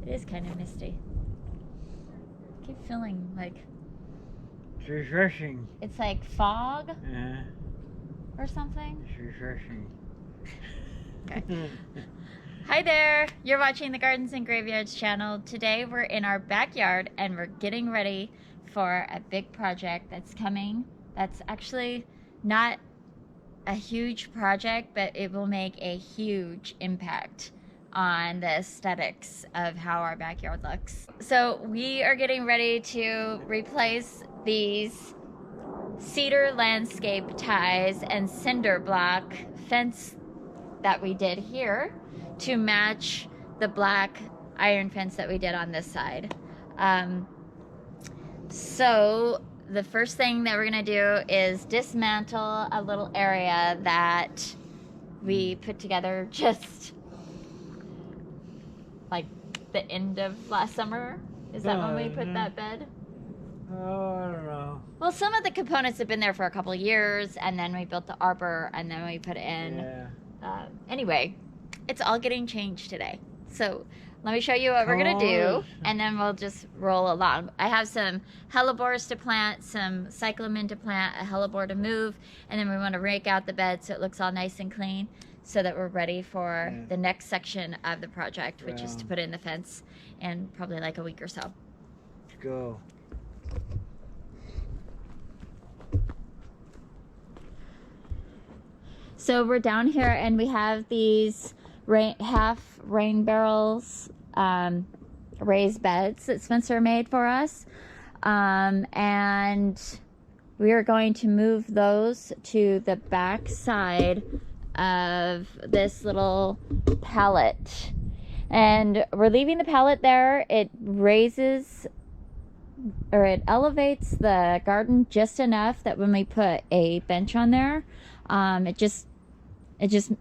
It is kind of misty. I keep feeling like It's refreshing. it's like fog Yeah, or something. it's refreshing. Okay. Hi there! You're watching the Gardens and Graveyards channel. Today we're in our backyard and we're getting ready for a big project that's coming. That's actually not a huge project, but it will make a huge impact on the aesthetics of how our backyard looks. So we are getting ready to replace these cedar landscape ties and cinder block fence that we did here to match the black iron fence that we did on this side. So the first thing that we're gonna do is dismantle a little area that we put together just like the end of last summer. Is that when we put that bed? Oh, I don't know. Well, some of the components have been there for a couple of years, and then we built the arbor, and then we put in. Yeah. Anyway, it's all getting changed today. So let me show you what we're gonna do, and then we'll just roll along. I have some hellebores to plant, some cyclamen to plant, a hellebore to move, and then we want to rake out the bed so it looks all nice and clean, so that we're ready for the next section of the project, which is to put in the fence in probably like a week or so. Let's go. So we're down here and we have these half rain barrels, raised beds that Spencer made for us. And we are going to move those to the back side of this little pallet. And we're leaving the pallet there. It raises, or it elevates the garden just enough that when we put a bench on there, it just,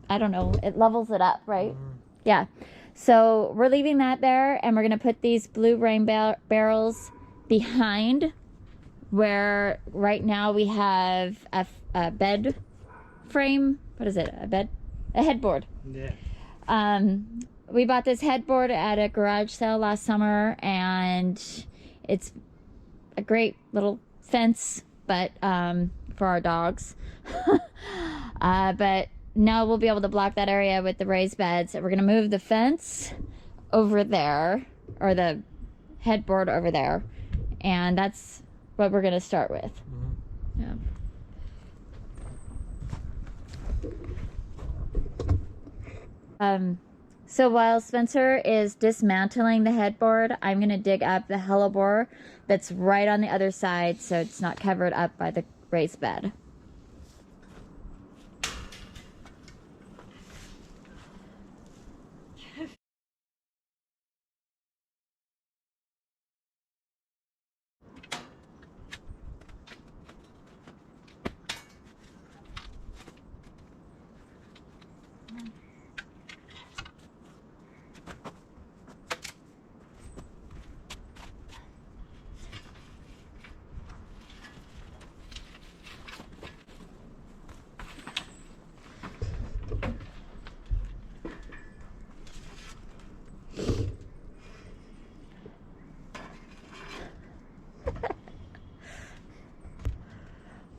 I don't know, it levels it up, right? Mm-hmm. Yeah. So we're leaving that there, and we're going to put these blue rain barrels behind where right now we have a bed frame. What is it? A headboard. Yeah. We bought this headboard at a garage sale last summer, and it's a great little fence, but for our dogs. But now we'll be able to block that area with the raised beds. We're going to move the fence over there, or the headboard over there, and that's what we're going to start with. Mm-hmm. Yeah. So while Spencer is dismantling the headboard, I'm going to dig up the hellebore that's right on the other side so it's not covered up by the raised bed.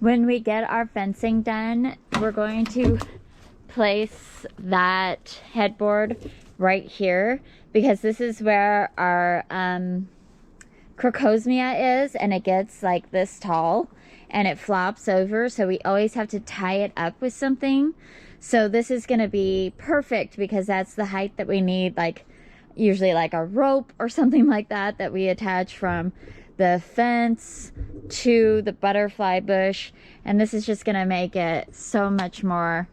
When we get our fencing done, we're going to place that headboard right here, because this is where our crocosmia is, and it gets like this tall and it flops over, so we always have to tie it up with something. So this is going to be perfect because that's the height that we need, like usually like a rope or something like that that we attach from the fence to the butterfly bush, and this is just going to make it so much more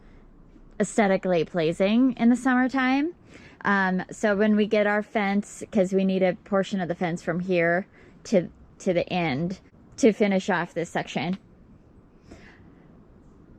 aesthetically pleasing in the summertime. So when we get our fence, because we need a portion of the fence from here to the end to finish off this section,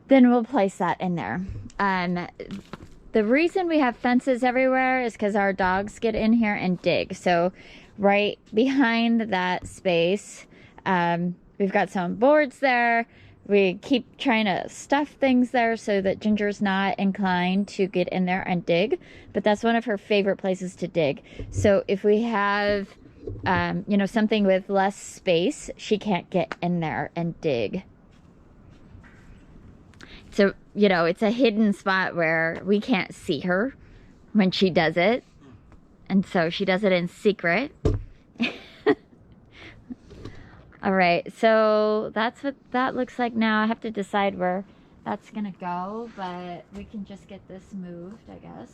then we'll place that in there. The reason we have fences everywhere is because our dogs get in here and dig. So right behind that space, we've got some boards there. we keep trying to stuff things there so that Ginger's not inclined to get in there and dig, but that's one of her favorite places to dig. So if we have, you know, something with less space, she can't get in there and dig. So, you know, it's a hidden spot where we can't see her when she does it. And so she does it in secret. All right, so that's what that looks like now. I have to decide where that's gonna go, but we can just get this moved, I guess.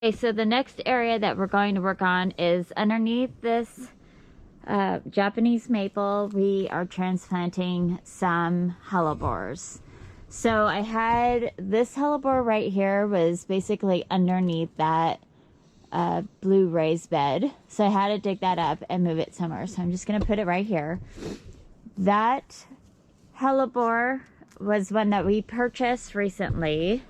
Okay, so the next area that we're going to work on is underneath this Japanese maple. We are transplanting some hellebores. So I had this hellebore right here was basically underneath that blue raised bed. So I had to dig that up and move it somewhere. So I'm just going to put it right here. That hellebore was one that we purchased recently.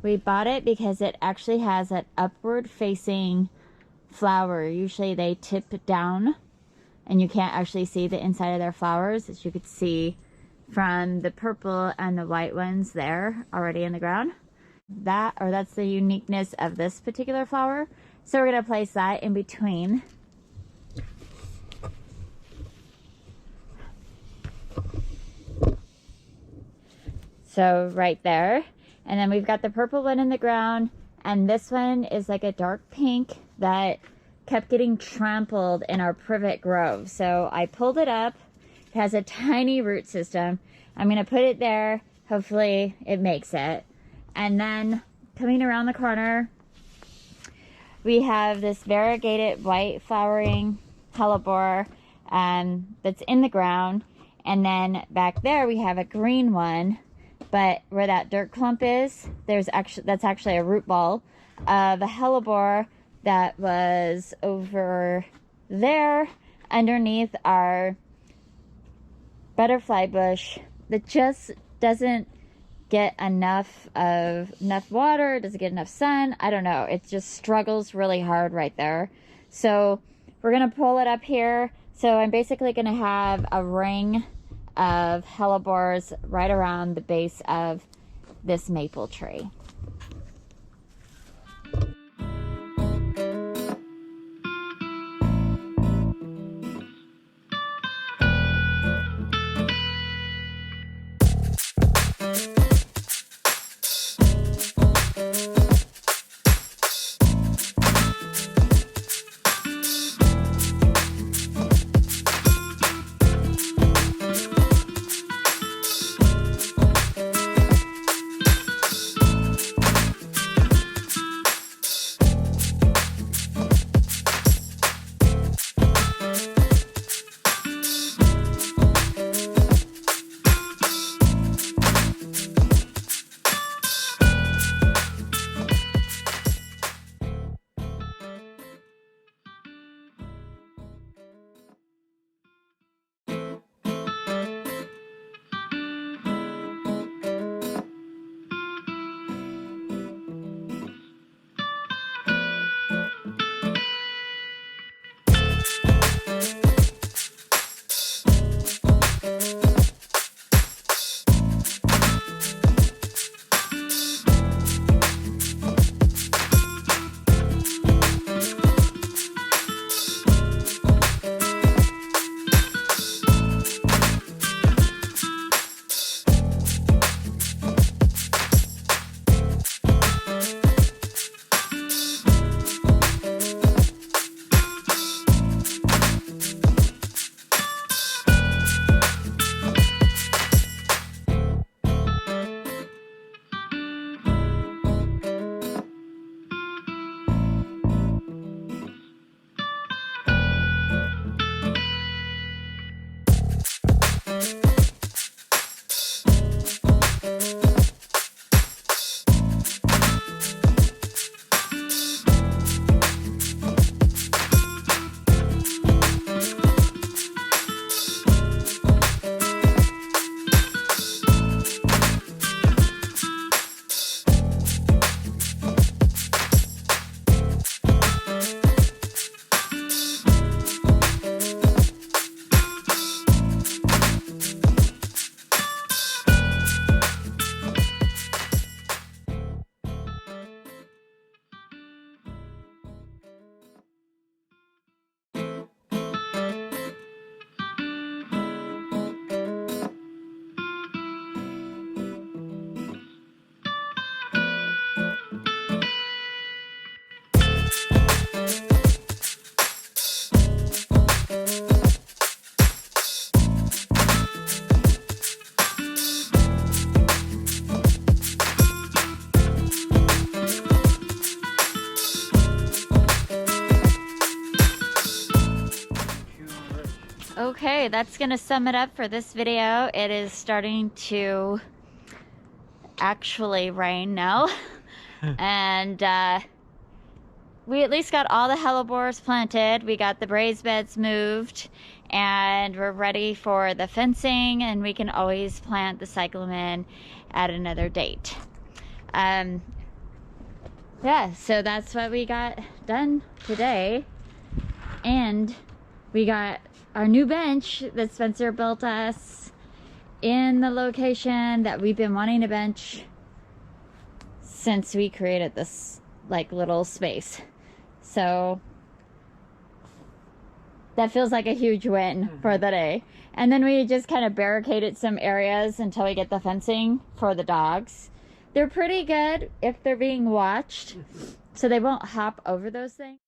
We bought it because it actually has an upward facing flower. Usually they tip down and you can't actually see the inside of their flowers, as you could see from the purple and the white ones there already in the ground. That's the uniqueness of this particular flower. So we're going to place that in between. So right there. And then we've got the purple one in the ground, and this one is like a dark pink that kept getting trampled in our privet grove. So I pulled it up. It has a tiny root system. I'm going to put it there. Hopefully it makes it. And then coming around the corner, we have this variegated white flowering hellebore that's in the ground. And then back there we have a green one. But where that dirt clump is, that's actually a root ball of a hellebore that was over there underneath our butterfly bush that just doesn't get enough water, doesn't get enough sun. I don't know. It just struggles really hard right there. So we're going to pull it up here. So I'm basically going to have a ring of hellebores right around the base of this maple tree. Okay, that's gonna sum it up for this video. It is starting to actually rain now. And we at least got all the hellebores planted. We got the raised beds moved, and we're ready for the fencing, and we can always plant the cyclamen at another date. Yeah, so that's what we got done today. And we got our new bench that Spencer built us in the location that we've been wanting to bench since we created this like little space. So that feels like a huge win for the day. And then we just kind of barricaded some areas until we get the fencing for the dogs. They're pretty good if they're being watched, so they won't hop over those things.